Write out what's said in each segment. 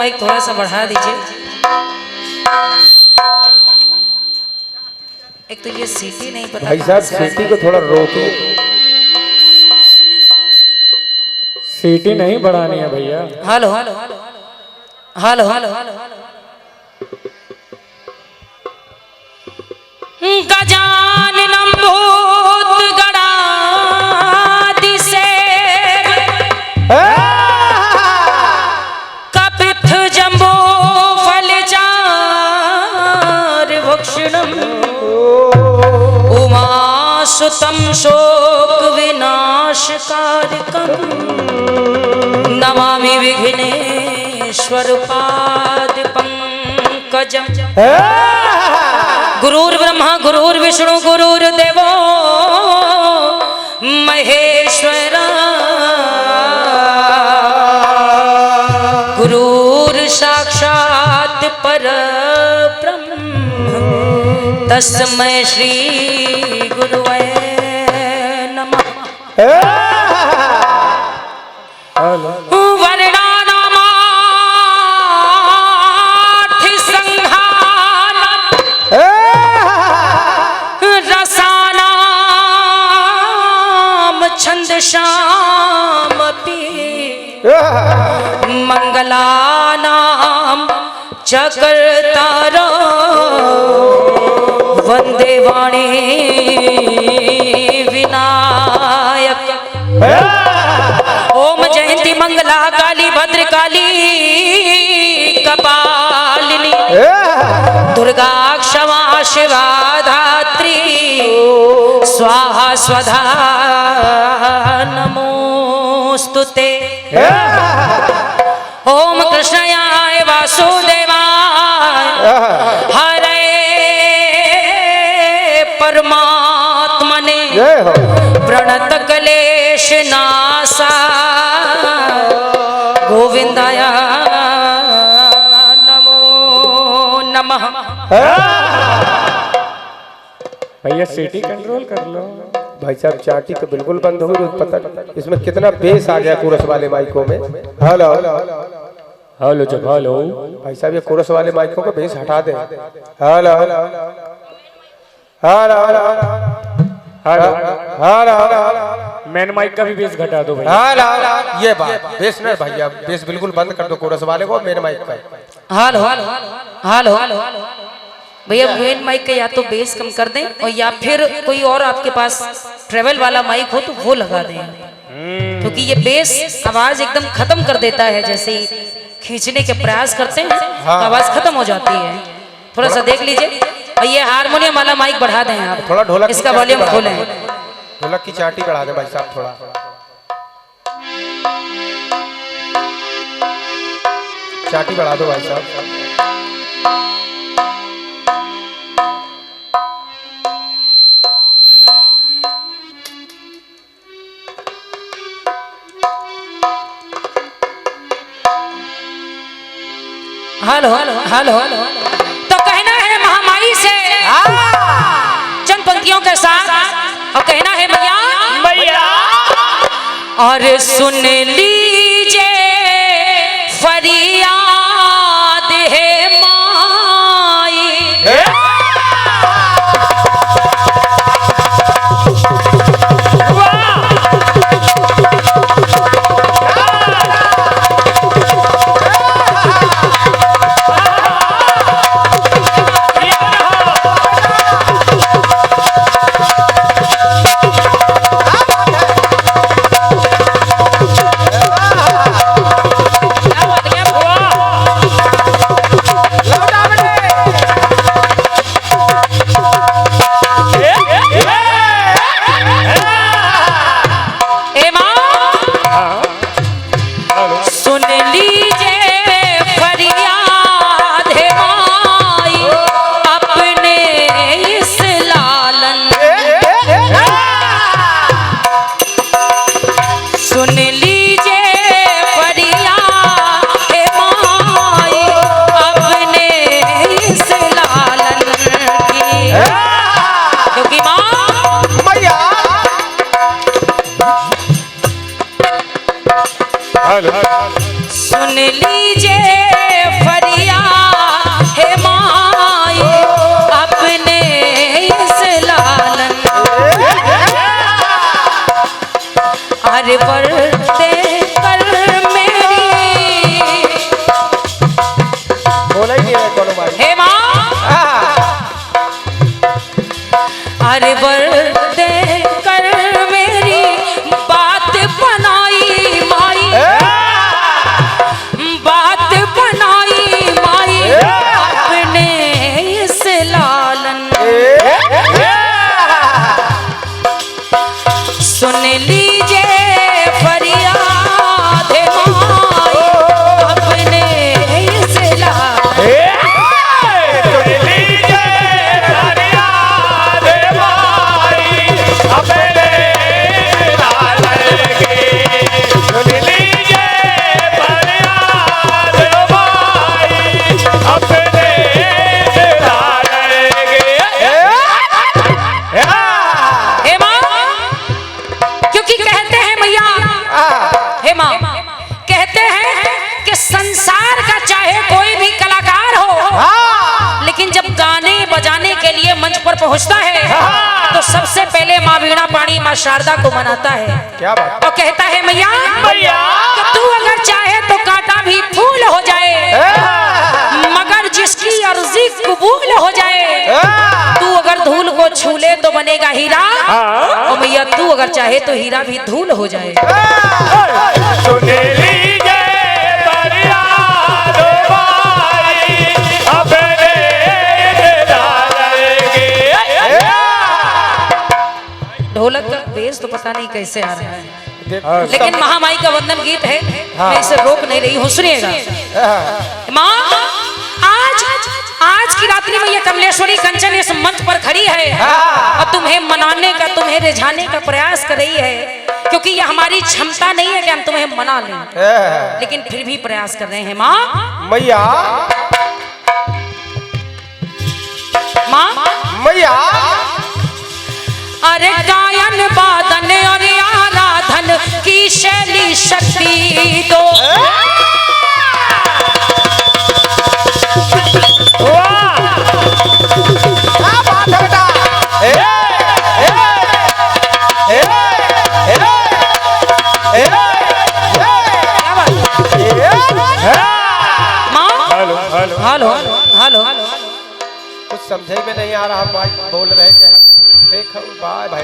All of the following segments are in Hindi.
माइक थोड़ा सा बढ़ा दीजिए। एक तो ये सीटी नहीं पता भाई साहब सीटी को थोड़ा रोकिए। सीटी नहीं बढ़ानी है भैया। हेलो हेलो हेलो हेलो गजाननं भूतगणाधिसेव्य कपित्थ जम्बो फलचारुभक्षणम् उमासुतं शोकविनाशकारकम् नमामि विघ्नेश्वर पादपङ्कजम्। गुरुर्ब्रह्मा गुरुर्विष्णु गुरुर्देवो महेश्वरा गुरुर्साक्षात् परब्रह्म तस्मै श्री गुरुवे नमः। छंदशामपि मंगलानां चकर्तारो वंदे वाणी विनायक। ओम जयंती मंगला काली भद्रकाली कपालिनी दुर्गा क्षमा शिवा धात्री स्वाहा स्वधा नमोस्तुते। ओम कृष्णाय वासुदेवाय हरे परमात्मने प्रणत क्लेश नासा गोविंदाय नमो नमः। भैया सीटी कंट्रोल कर लो। भाई साहब चाटी तो बिल्कुल बंद हो गई। पता इसमें कितना बेस आ गया कोरस वाले माइकों में। हेलो हेलो जब हेलो भाई साहब ये कोरस वाले माइकों का बेस हटा दे। Hello hello hello hello main mic का भी बेस घटा दो भैया। हेलो ये बात बेस ना भैया, बेस बिल्कुल बंद कर दो कोरस वाले को, मेरे माइक का। हेलो हेलो हेलो हेलो भैया मेन माइक का या तो बेस कम कर दें और या फिर कोई और आपके पास ट्रेवल वाला माइक हो तो वो लगा दें, क्योंकि ये बेस आवाज एकदम खत्म कर देता है। जैसे ही खींचने के प्रयास करते हैं तो आवाज खत्म हो जाती है। थोड़ा सा देख लीजिए। और ये हारमोनियम वाला माइक बढ़ा दें आप, थोड़ा ढोलक इसका वॉल्यूम खोलें। ढोलक की चाटी बढ़ा दें भाई साहब थोड़ा। चाटी बढ़ा दो भाई साहब। हेलो हेलो हेलो तो कहना है महामाई से चंद पंक्तियों के साथ, और कहना है मैया मैया और सुन लीजिए फरियाद है माई। अरे वर दे कर मेरी बात बनाई माई, बात बनाई माई अपने इस लालन। सुन लीजिए फरियाद माई अपने इस लालन। कहते हैं कि संसार का चाहे कोई भी कलाकार हो, लेकिन जब गाने बजाने के लिए मंच पर पहुंचता है तो सबसे पहले माँ वीणा पाणी माँ शारदा को मनाता है। क्या बात? और कहता है मैया कि तू अगर चाहे तो कांटा भी फूल हो जाए, मगर जिसकी अर्जी कबूल हो जाए, तू अगर धूल को छू ले तो बनेगा हीरा, और मैया तू अगर चाहे तो हीरा भी धूल हो जाए। ढोलक का बेस तो पता नहीं कैसे आ रहा है, लेकिन महामाई का वंदन गीत है, मैं इसे रोक नहीं रही हूँ, सुनिएगा। माँ आज की रात्रि में ये कमलेश्वरी कंचन इस मंच पर खड़ी है और तुम्हें मनाने का, तुम्हें रिझाने का प्रयास कर रही है, क्योंकि ये हमारी क्षमता नहीं है कि हम तुम्हें मना लें, लेकिन फिर भी प्रयास कर रहे हैं। माँ मैया, माँ मैया, अरे गायन बादन और आराधन की शैली शक्ति दो, हेलो हेलो, कुछ समझे में नहीं आ रहा, भाई बोल रहे थे, देखो बाय भाई।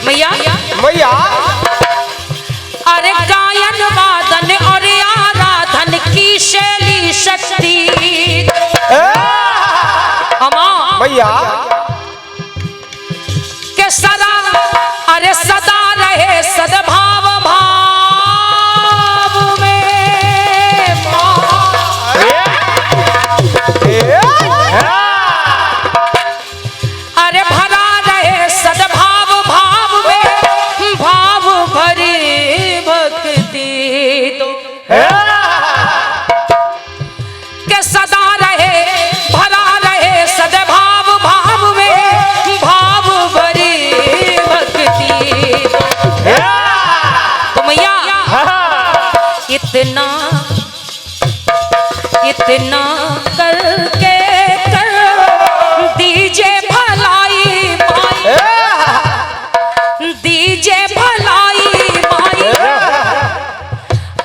मैया मैया, अरे गायन वादन और आराधन की शैली शक्ति मैया के सदा, अरे सदा रहे सद्भाव भाव में, अरे भरा रहे सद्भाव भाव में, भाव भरी भक्ति तो के सदा रहे, भरा रहे सद्भाव भाव में, भाव भरी भक्ति तो मैया इतना इतना करके कर दीजिए भलाई माई, दीजिए भलाई माई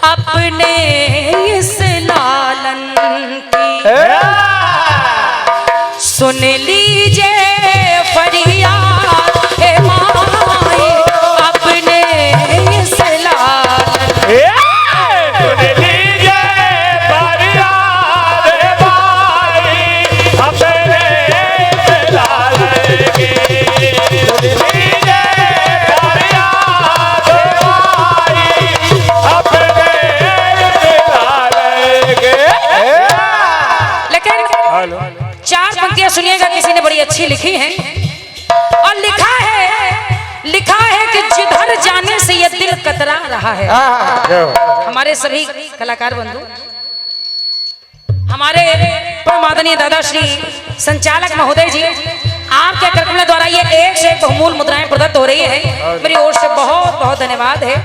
अपने इस लालन की। सुन लीजिए फरियाद हे माई अपने इस लालन। चार पंक्तियां सुनिएगा, किसी ने बड़ी अच्छी लिखी हैं और लिखा है कि जिधर जाने से ये दिल कतरा रहा है। हमारे सभी कलाकार बंधु, हमारे परमादरणीय दादा श्री संचालक महोदय जी, आपके कार्यक्रम द्वारा ये एक से एक बहुमूल मुद्राएं प्रदत्त हो रही है। मेरी ओर से बहुत बहुत धन्यवाद है,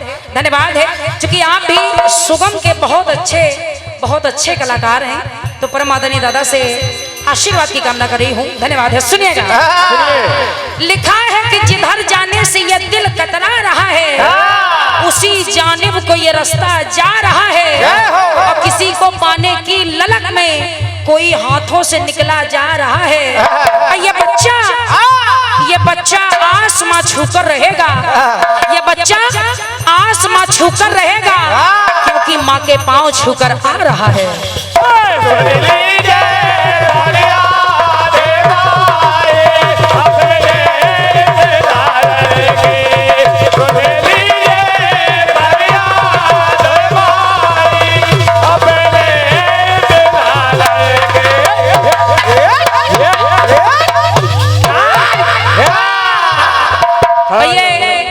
क्योंकि आप भी सुगम के बहुत अच्छे कलाकार हैं, तो परम आदरणीय दादा से आशीर्वाद की कामना कर रही हूँ। धन्यवाद है। सुनिएगा, लिखा है कि जिधर जाने से ये दिल कतरा रहा है, उसी जानिब को ये रास्ता जा रहा है, और किसी को पाने की ललक में कोई हाथों से निकला जा रहा है। ये बच्चा छूकर रहेगा, क्योंकि माँ के पाँव छूकर आ रहा है।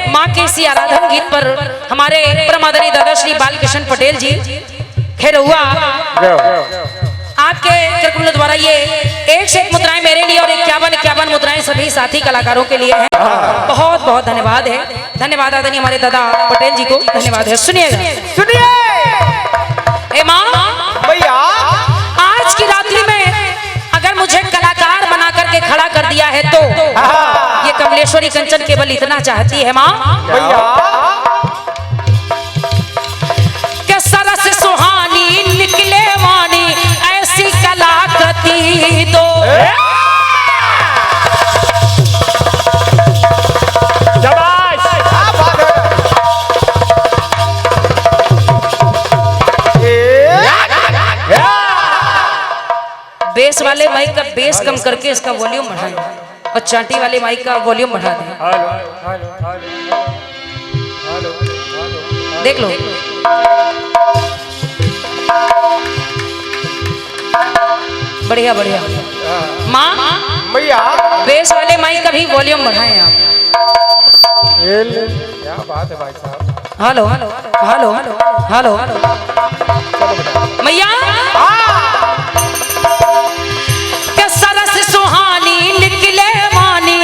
माँ के इसी आराधन गीत पर हमारे परमादरणीय दादा श्री बालकृष्ण पटेल जी खैर हुआ आपके कृपा द्वारा ये 1 से 1 मुद्राएं मेरे लिए और 51 मुद्राएं सभी साथी कलाकारों के लिए हैं। बहुत बहुत धन्यवाद है। धन्यवाद आदरणीय हमारे दादा पटेल जी को धन्यवाद है। सुनिएगा, सुनिए माँ भैया, आज की रात्रि में अगर मुझे कलाकार बना करके खड़ा कर दिया है तो ये कमलेश्वरी कंचन केवल इतना चाहती है माँ भैया के सरस सुहानी निकले वाणी ऐसी कलाकृति दो। बेस वाले माइक का बेस कम करके इसका वॉल्यूम बढ़ाएं और चांटी वाले माइक का वॉल्यूम बढ़ा दें। देख लो, बढ़िया बढ़िया माँ भैया, बेस वाले माइक का भी वॉल्यूम बढ़ाएं आप। क्या बात है भाई साहब। Hello hello hello hello hello मैया के सरस सुहानी निकले वाणी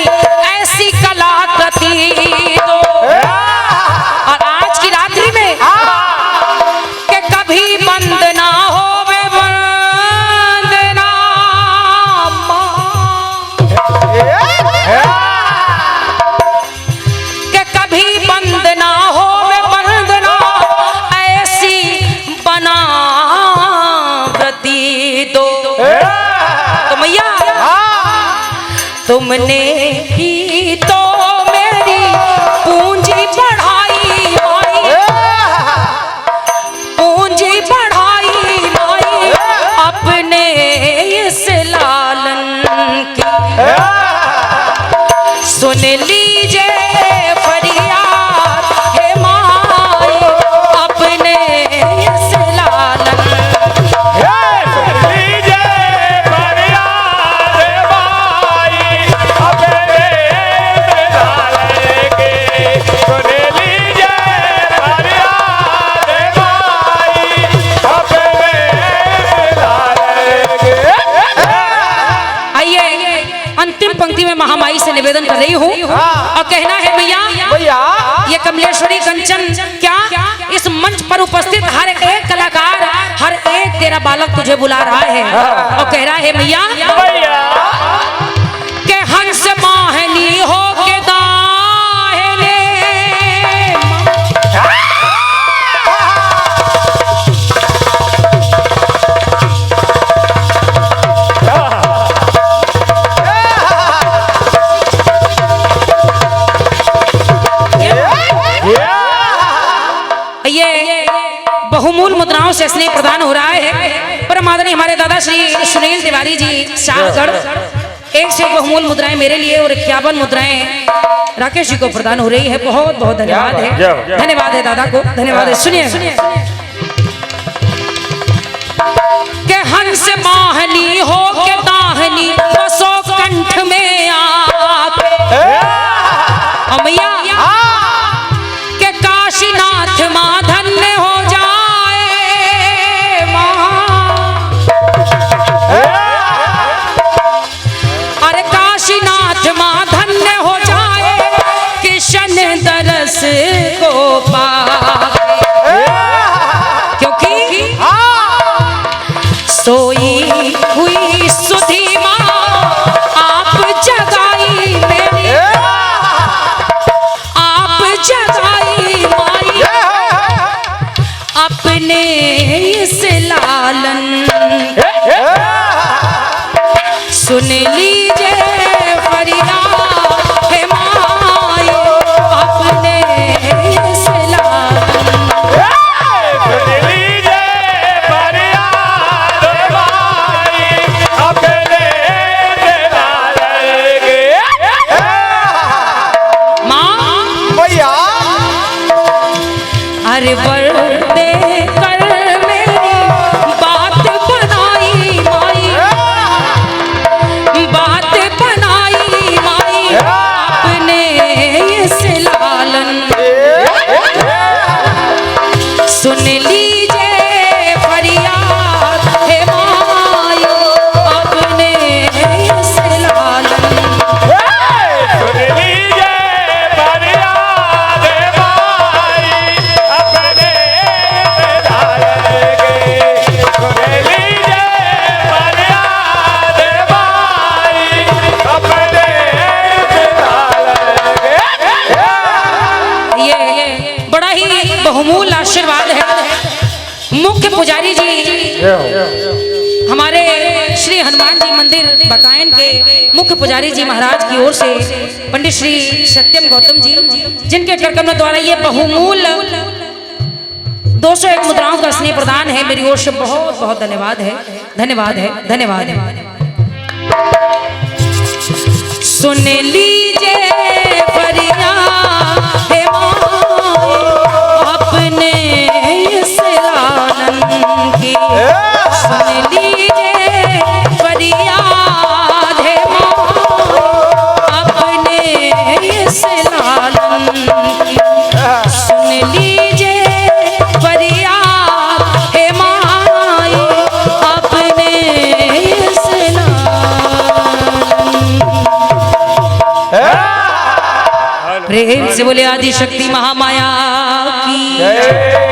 ऐसी कलाकृति दो। और आज की रात्रि में के कभी बंद ना हो वंदना के कभी बंद ना हो वंदना ऐसी बना व्रती दो। तो मैया तुमने ही तो मेरी पूंजी बढ़ाई माई, पूंजी बढ़ाई माई अपने इस लालन की। सुन लीजिए फरियाद है माई अपने इस लालन। अंतिम पंक्ति में महामाई से निवेदन कर रही हूँ और कहना है भैया ये कमलेश्वरी कंचन क्या इस मंच पर उपस्थित हर एक कलाकार हर एक तेरा बालक तुझे बुला रहा है और कह रहा है भैया के हंस माहनी हो के दाहिने बहुमूल मुद्राओं से स्नेह प्रदान हो रहा है। परमादरणीय हमारे दादा श्री सुनील तिवारी जी शाहगढ़ 1 से 1 बहुमूल मुद्राएं मेरे लिए और 51 मुद्राएं राकेश जी को प्रदान हो रही है। बहुत बहुत धन्यवाद है, धन्यवाद है दादा को, धन्यवाद है। सुनिए के हंस माहनी हो के दाहनी बसो कंठ में आके अमैया के काशीनाथ माँ धन्य हो जाए माँ। अरे काशीनाथ माँ धन्य हो जाए किशन दरस को पाके, क्योंकि सोई हुई सुधी माँ आप जगाई मेरी, आप जगाई माई अपने इस लालन। सुन लीजिए फरियाद है माई अपने इस लालन। अरे वर्दे कर मेरी बात बनाई माई, बात बनाई माई अपने इस लालन। सुन लीजिए फरियाद है माई अपने इस लालन। सुन लीजिए फरियाद माई अपने लालन के। सुन लीजिए फरियाद माई अपने लालन के। ये बड़ा ही बहुमूल्य आशीर्वाद है। मुख्य पुजारी जी हमारे श्री हनुमान जी मंदिर बकायन के मुख्य पुजारी जी महाराज की ओर से पंडित श्री सत्यम गौतम जी, जिनके करकमलों द्वारा ये बहुमूल्य 201 मुद्राओं का स्नेह प्रदान है, मेरी ओर से बहुत बहुत धन्यवाद है, धन्यवाद है, धन्यवाद है। सुन लीजिए फरियाद है माई अपने इस लालन की। सुन लीजिए फरियाद है माई अपने इस लालन की। सुन लीजिए फरियाद है माई अपने इस लालन। प्रेम से बोले आदि शक्ति महामाया की।